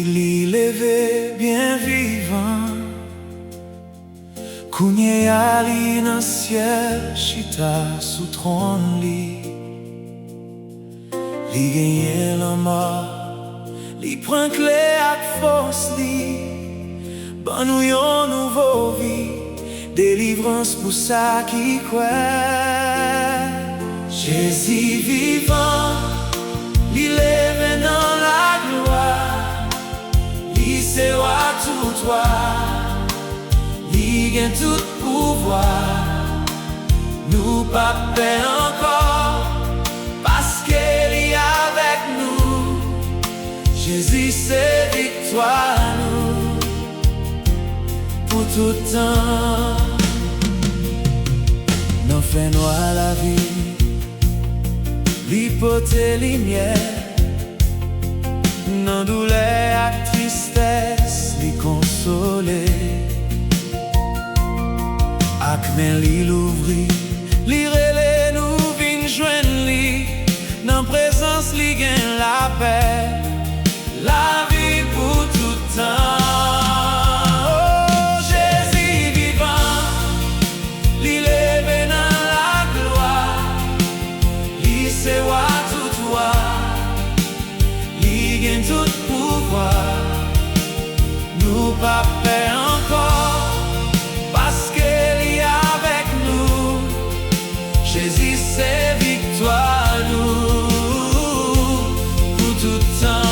li levé bien vivant. Kounye a li nan ciel chita sous trône li. Li genye la mort, li pren clé ak force li. Ban nou yon nouveau vie, délivrance pour ça qui croit. Jésus vivant, li leve dans la gloire. Li se wa tout toi, li gen tout pouvoir. Nous pas paix encore, parce qu'il est avec nous. Jésus c'est victoire nous, pour tout temps. Nan fè noir la vie, li pote lumière. Nan douleur ak tristesse, li console. Ak men li l'ouvri, li rele nou vin jwen li. Nan présence li gen la paix, la vie pour tout temps. Tout pouvoir, nous pas paix encore, parce qu'il est avec nous. Jésus c'est victoire nous, pour tout temps.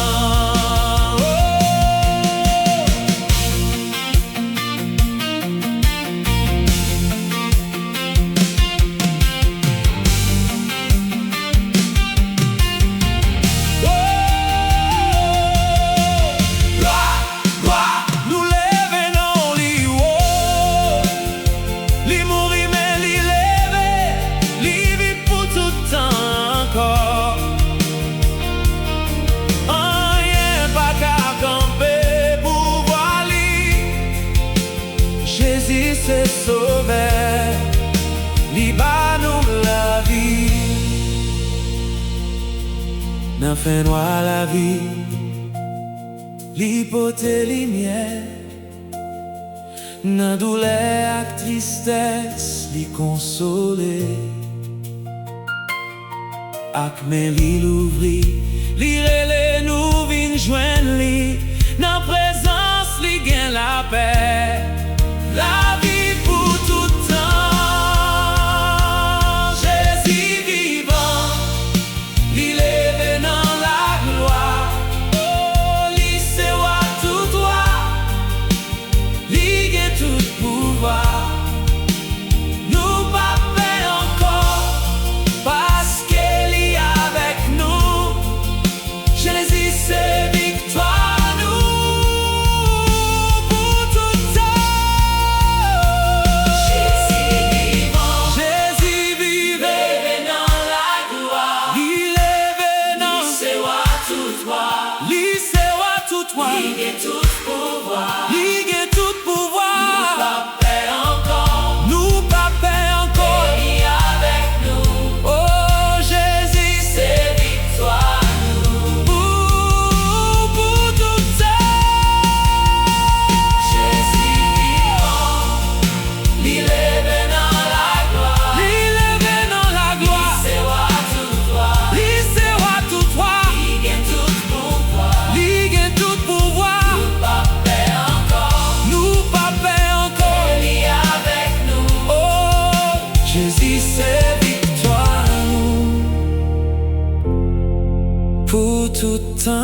Jésus c'est sauveur, li ba nou la vie. Nan fè noir la vie, li pote lumière. Nan douleur ak tristesse, li console. Ak men li l'ouvri, li rele nou vin jwen li. Nan présence li gen la paix, la vie pour tout temps. Jésus vivant, li leve dans la gloire. Oh, li se wa tout toi, li gen tout pouvoir. Nous pas paix encore, parce qu'il est avec nous. Jésus c'est victoire. Li gen tout pouvoir, li gen tout pouvoir. Nous pas paix encore, nous pas paix encore. Il est avec nous. Oh Jésus c'est victoire nous, pour tout ça. Jésus vivant, li leve dans la gloire. Li leve dans la gloire. Li se wa tout toi, li se wa tout toi. Li gen tout pouvoir, li gen tout pouvoir. Nous pas paix encore, nous pas paix encore. Il est avec nous. Oh, Jésus c'est victoire nous, pour tout temps.